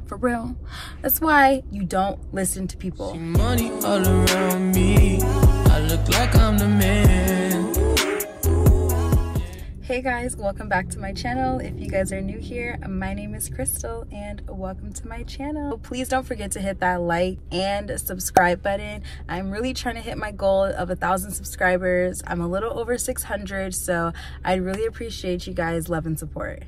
for real. That's why you don't listen to people. See money all around me. I look like I'm the man. Hey guys, welcome back to my channel. If you guys are new here, my name is Crystal and welcome to my channel. Please don't forget to hit that like and subscribe button. I'm really trying to hit my goal of 1,000 subscribers. I'm a little over 600, so I'd really appreciate you guys' love and support.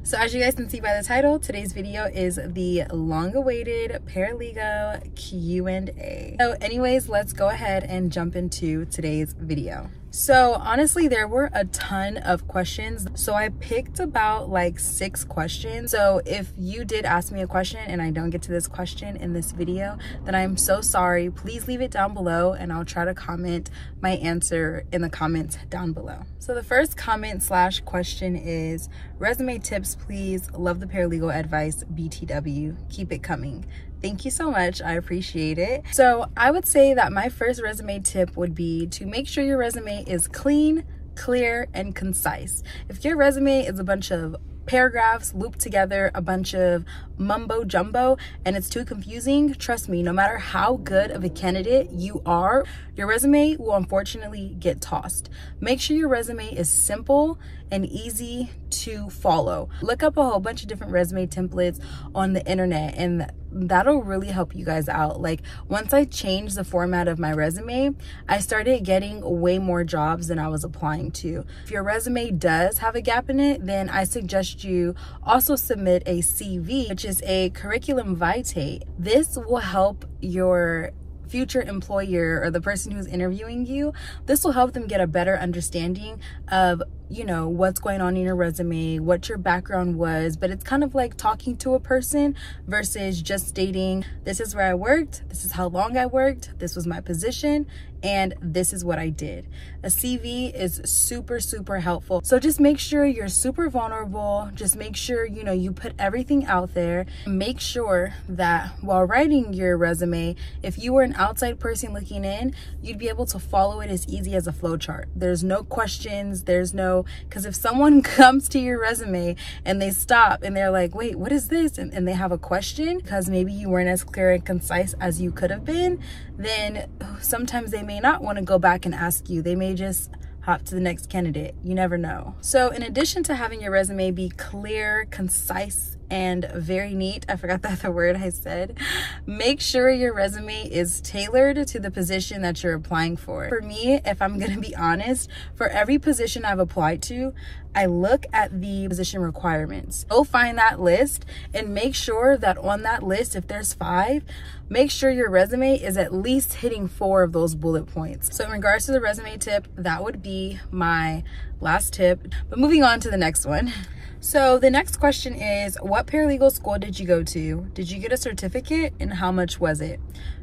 So as you guys can see by the title, today's video is the long-awaited paralegal Q&A. So anyways, let's go ahead and jump into today's video. So honestly, there were a ton of questions. So I picked about like 6 questions. So if you did ask me a question and I don't get to this question in this video, then I'm so sorry. Please leave it down below and I'll try to comment my answer in the comments down below. So the first comment / question is, resume tips please, love the paralegal advice, BTW, keep it coming. Thank you so much, I appreciate it. So I would say that my first resume tip would be to make sure your resume is clean, clear, and concise. If your resume is a bunch of paragraphs looped together, a bunch of mumbo jumbo, and it's too confusing, trust me, no matter how good of a candidate you are, your resume will unfortunately get tossed. Make sure your resume is simple and easy to follow. Look up a whole bunch of different resume templates on the internet and that'll really help you guys out. Like once I changed the format of my resume, I started getting way more jobs than I was applying to. If your resume does have a gap in it, then I suggest you also submit a CV, which is a curriculum vitae. This will help your future employer or the person who's interviewing you. This will help them get a better understanding of, you know, what's going on in your resume, what your background was, but it's kind of like talking to a person versus just stating, this is where I worked, this is how long I worked, this was my position, and this is what I did. A CV is super, super helpful. So just make sure you're super vulnerable. Just make sure, you know, you put everything out there. Make sure that while writing your resume, if you were an outside person looking in, you'd be able to follow it as easy as a flow chart. There's no questions, there's no, because if someone comes to your resume and they stop and they're like, wait, what is this? And they have a question because maybe you weren't as clear and concise as you could have been, then sometimes they may not want to go back and ask you. They may just hop to the next candidate. You never know. So in addition to having your resume be clear, concise, and very neat, I forgot the other word I said, make sure your resume is tailored to the position that you're applying for. For me, if I'm gonna be honest, for every position I've applied to, I look at the position requirements. Go find that list and make sure that on that list, if there's 5, make sure your resume is at least hitting 4 of those bullet points. So in regards to the resume tip, that would be my last tip. But moving on to the next one. So the next question is, what paralegal school did you go to? Did you get a certificate and how much was it?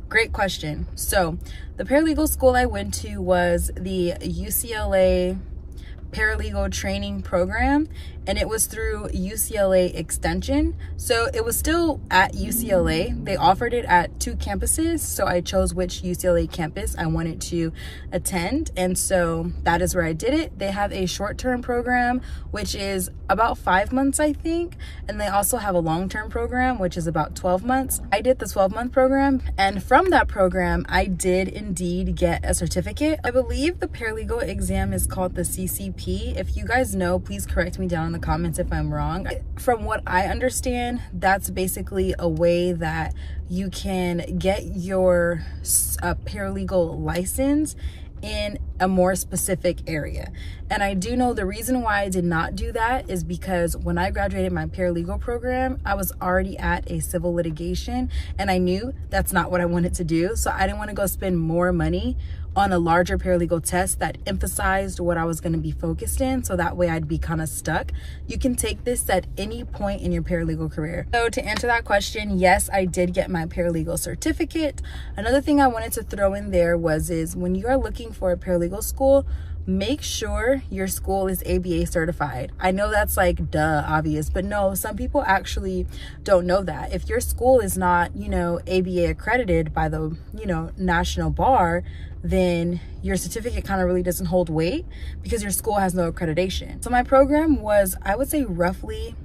Great question. So the paralegal school I went to was the UCLA Paralegal Training Program, and it was through UCLA Extension. So it was still at UCLA. They offered it at 2 campuses, so I chose which UCLA campus I wanted to attend, and so that is where I did it. They have a short-term program, which is about 5 months, I think, and they also have a long-term program, which is about 12 months. I did the 12-month program, and from that program, I did indeed get a certificate. I believe the paralegal exam is called the CCP. If you guys know, please correct me down in the comments if I'm wrong. From what I understand, that's basically a way that you can get your paralegal license in a more specific area. And I do know the reason why I did not do that is because when I graduated my paralegal program, I was already at a civil litigation and I knew that's not what I wanted to do. So I didn't want to go spend more money on a larger paralegal test that emphasized what I was going to be focused in, so that way I'd be kind of stuck. You can take this at any point in your paralegal career. So to answer that question, yes, I did get my paralegal certificate. Another thing I wanted to throw in there is when you are looking for a paralegal school, make sure your school is ABA certified. I know that's like duh obvious, but no, some people actually don't know that. If your school is not, you know, ABA accredited by the, you know, national bar, then your certificate kind of really doesn't hold weight because your school has no accreditation. So my program was, I would say, roughly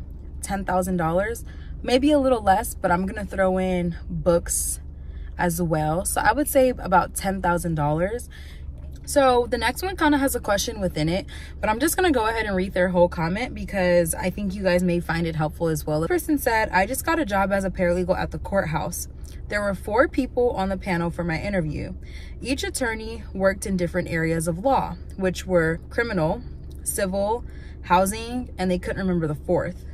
$10,000. maybe a little less, but I'm gonna throw in books as well. So I would say about $10,000. So the next one kind of has a question within it, but I'm just going to go ahead and read their whole comment because I think you guys may find it helpful as well. The person said, I just got a job as a paralegal at the courthouse. There were 4 people on the panel for my interview. Each attorney worked in different areas of law, which were criminal, civil, housing, and they couldn't remember the 4th.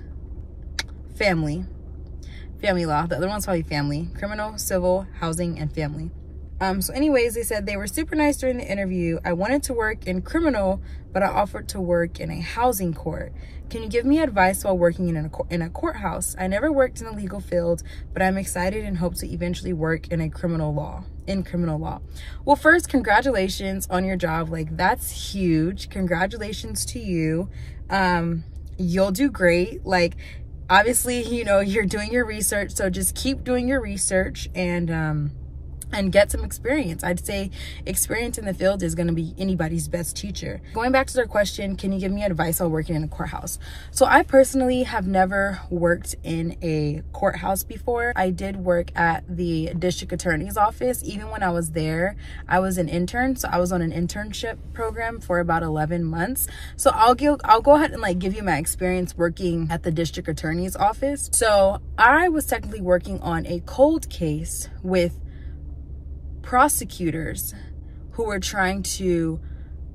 Family law. The other one's probably family. Criminal, civil, housing, and family. So anyways, they said they were super nice during the interview. I wanted to work in criminal, but I offered to work in a housing court. Can you give me advice while working in a courthouse? I never worked in the legal field, but I'm excited and hope to eventually work in criminal law. Well, first, congratulations on your job. Like, that's huge. Congratulations to you. You'll do great. Like, obviously, you know, you're doing your research, so just keep doing your research and get some experience. I'd say experience in the field is going to be anybody's best teacher. Going back to their question, can you give me advice while working in a courthouse? So I personally have never worked in a courthouse before. I did work at the district attorney's office. Even when I was there, I was an intern. So I was on an internship program for about 11 months. So I'll go ahead and like give you my experience working at the district attorney's office. So I was technically working on a cold case with prosecutors who were trying to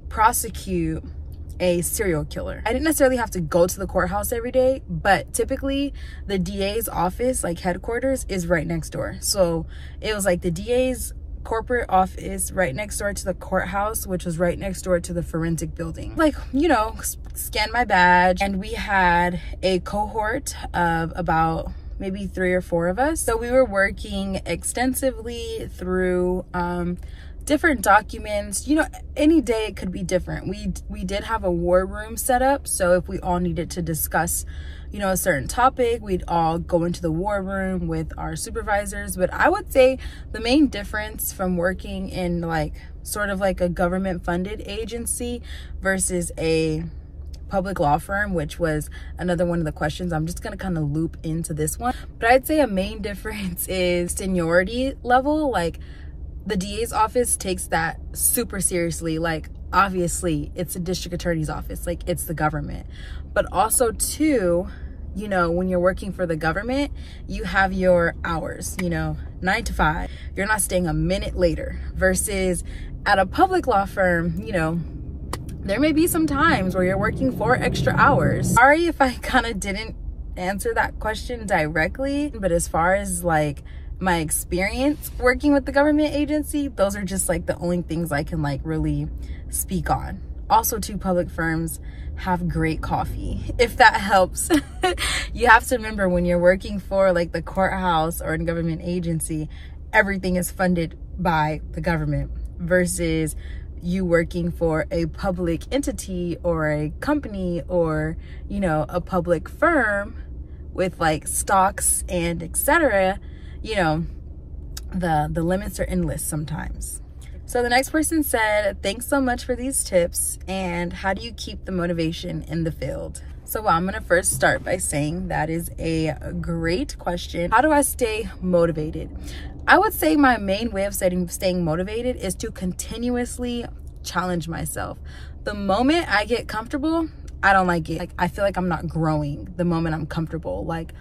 prosecute a serial killer. I didn't necessarily have to go to the courthouse every day, but typically the DA's office, like headquarters, is right next door. So it was like the DA's corporate office right next door to the courthouse, which was right next door to the forensic building. Like, you know, scan my badge, and we had a cohort of about maybe 3 or 4 of us. So we were working extensively through different documents. You know, any day it could be different. We did have a war room set up. So if we all needed to discuss, you know, a certain topic, we'd all go into the war room with our supervisors. But I would say the main difference from working in like sort of like a government funded agency versus a public law firm, which was another one of the questions, I'm just gonna kind of loop into this one, but I'd say a main difference is seniority level. Like, the DA's office takes that super seriously. Like, obviously it's a district attorney's office, like it's the government, but also too, you know, when you're working for the government, you have your hours, you know, 9 to 5. You're not staying a minute later, versus at a public law firm, you know, there may be some times where you're working 4 extra hours. Sorry if I kind of didn't answer that question directly, but as far as like my experience working with the government agency, those are just like the only things I can like really speak on. Also, 2 public firms have great coffee, if that helps. You have to remember, when you're working for like the courthouse or a government agency, everything is funded by the government, versus you working for a public entity or a company or, you know, a public firm with like stocks and etc. You know, the limits are endless sometimes. So the next person said, thanks so much for these tips, and how do you keep the motivation in the field? So I'm gonna first start by saying that is a great question. How do I stay motivated? I would say my main way of staying motivated is to continuously challenge myself. The moment I get comfortable, I don't like it. Like, I feel like I'm not growing the moment I'm comfortable. Like,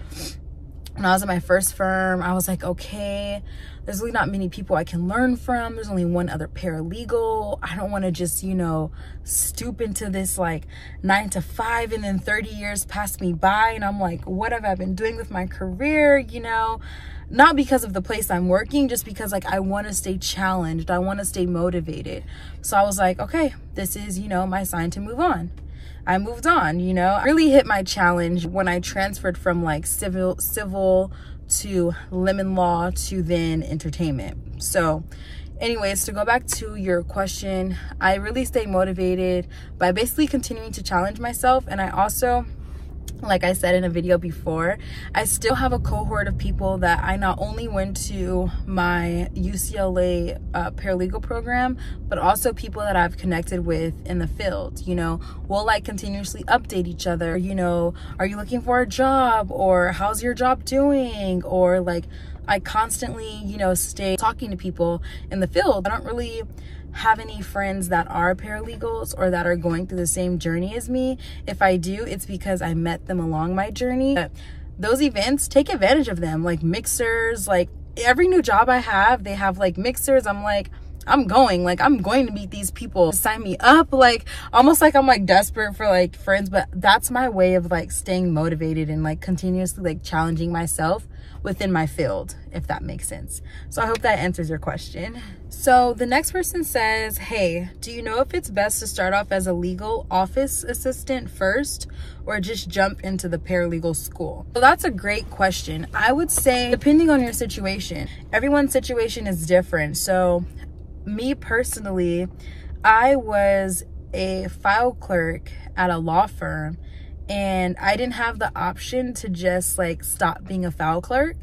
when I was at my first firm, I was like, okay, there's really not many people I can learn from. There's only one other paralegal. I don't want to just, you know, stoop into this like 9 to 5 and then 30 years pass me by. And I'm like, what have I been doing with my career? You know, not because of the place I'm working, just because like I want to stay challenged. I want to stay motivated. So I was like, okay, this is, you know, my sign to move on. I moved on, you know. I really hit my challenge when I transferred from like civil to lemon law to then entertainment. So anyways, to go back to your question, I really stay motivated by basically continuing to challenge myself. And I also like I said in a video before, I still have a cohort of people that I not only went to my UCLA paralegal program, but also people that I've connected with in the field. You know, we'll like continuously update each other. You know, are you looking for a job? Or how's your job doing? Or like, I constantly, you know, stay talking to people in the field. I don't really have any friends that are paralegals or that are going through the same journey as me. If I do, it's because I met them along my journey. Those events, take advantage of them, like mixers. Like every new job I have, they have like mixers. I'm like, I'm going to meet these people, sign me up, like almost like I'm like desperate for like friends. But that's my way of like staying motivated and like continuously like challenging myself within my field, if that makes sense. So I hope that answers your question. So the next person says, hey, do you know if it's best to start off as a legal office assistant first or just jump into the paralegal school? Well, that's a great question. I would say, depending on your situation, everyone's situation is different. So me personally, I was a file clerk at a law firm, and I didn't have the option to just like stop being a file clerk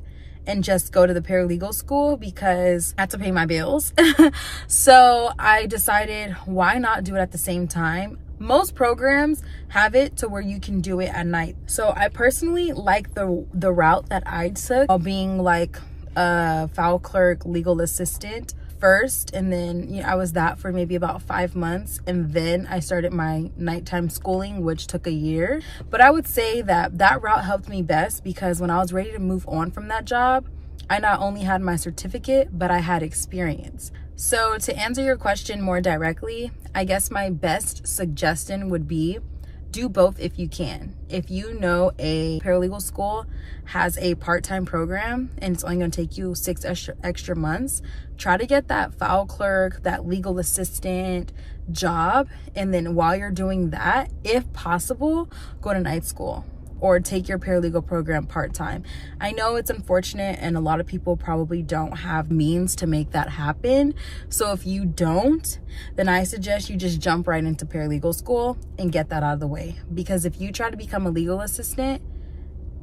and just go to the paralegal school because I had to pay my bills. So I decided, why not do it at the same time? Most programs have it to where you can do it at night. So I personally like the route that I took of being like a file clerk, legal assistant first, and then, you know, I was that for maybe about 5 months, and then I started my nighttime schooling, which took a year. But I would say that that route helped me best because when I was ready to move on from that job, I not only had my certificate, but I had experience. So to answer your question more directly, I guess my best suggestion would be do both if you can. If you know a paralegal school has a part-time program and it's only going to take you 6 extra months, try to get that file clerk, that legal assistant job, and then while you're doing that, if possible, go to night school or take your paralegal program part-time. I know it's unfortunate and a lot of people probably don't have means to make that happen. So if you don't, then I suggest you just jump right into paralegal school and get that out of the way. Because if you try to become a legal assistant,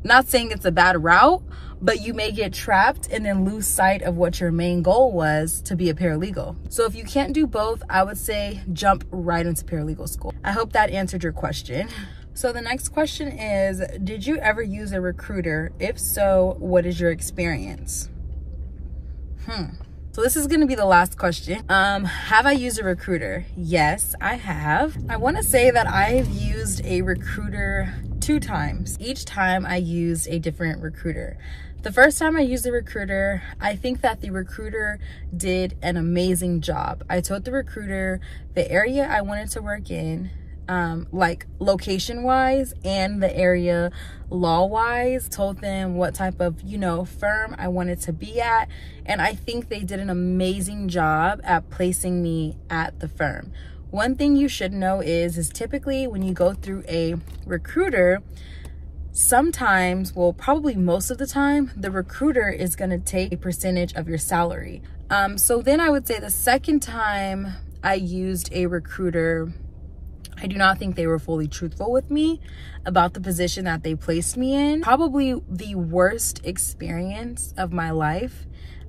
not saying it's a bad route, but you may get trapped and then lose sight of what your main goal was, to be a paralegal. So if you can't do both, I would say jump right into paralegal school. I hope that answered your question. So the next question is, did you ever use a recruiter? If so, what is your experience? So this is going to be the last question. Have I used a recruiter? Yes, I have. I want to say that I've used a recruiter 2 times. Each time I used a different recruiter. The first time I used a recruiter, I think that the recruiter did an amazing job. I told the recruiter the area I wanted to work in, like location wise, and the area law wise. Told them what type of, you know, firm I wanted to be at, and I think they did an amazing job at placing me at the firm. One thing you should know is typically when you go through a recruiter, sometimes, well, probably most of the time, the recruiter is going to take a percentage of your salary. So then I would say the second time I used a recruiter, I do not think they were fully truthful with me about the position that they placed me in. Probably the worst experience of my life.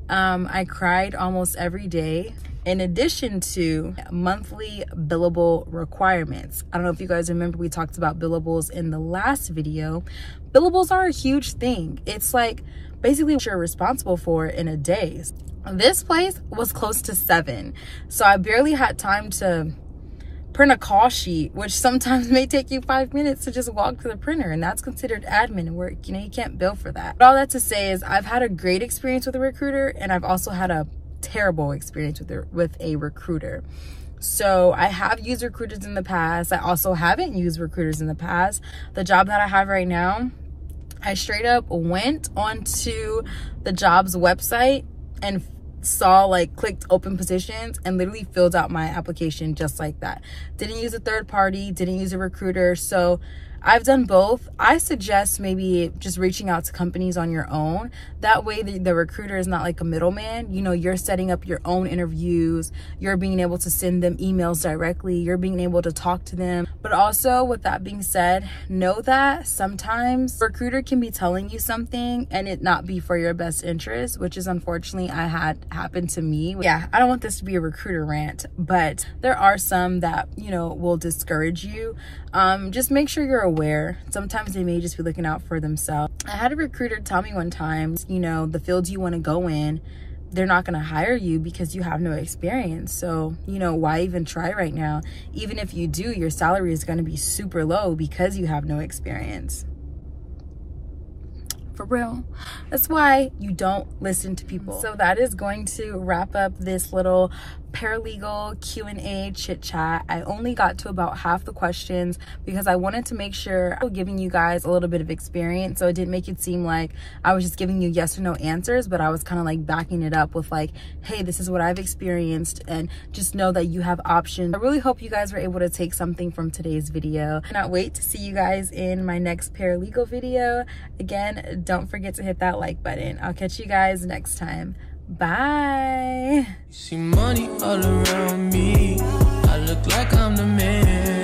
I cried almost every day, in addition to monthly billable requirements. I don't know if you guys remember, we talked about billables in the last video. Billables are a huge thing. It's like basically what you're responsible for in a day. This place was close to 7. So I barely had time to print a call sheet, which sometimes may take you 5 minutes to just walk to the printer, and that's considered admin work. You know, you can't bill for that. But all that to say is I've had a great experience with a recruiter, and I've also had a terrible experience with a recruiter. So I have used recruiters in the past. I also haven't used recruiters in the past. The job that I have right now, I straight up went onto the job's website and saw, like, clicked open positions and literally filled out my application just like that. Didn't use a third party, didn't use a recruiter. So I've done both. I suggest maybe just reaching out to companies on your own. That way the recruiter is not like a middleman. You know, you're setting up your own interviews. You're being able to send them emails directly. You're being able to talk to them. But also, with that being said, know that sometimes a recruiter can be telling you something and it not be for your best interest, which is unfortunately I had happen to me. Yeah, I don't want this to be a recruiter rant, but there are some that, you know, will discourage you. Just make sure you're aware. Sometimes they may just be looking out for themselves. I had a recruiter tell me one time, you know, the fields you want to go in, they're not going to hire you because you have no experience. So, you know, why even try right now? Even if you do, your salary is going to be super low because you have no experience. For real. That's why you don't listen to people. So that is going to wrap up this little paralegal Q&A chit chat. I only got to about half the questions because I wanted to make sure I was giving you guys a little bit of experience, so it didn't make it seem like I was just giving you yes or no answers, but I was kind of like backing it up with like, hey, this is what I've experienced, and just know that you have options. I really hope you guys were able to take something from today's video. I cannot wait to see you guys in my next paralegal video. Again, don't forget to hit that like button. I'll catch you guys next time. Bye. See money all around me. I look like I'm the man.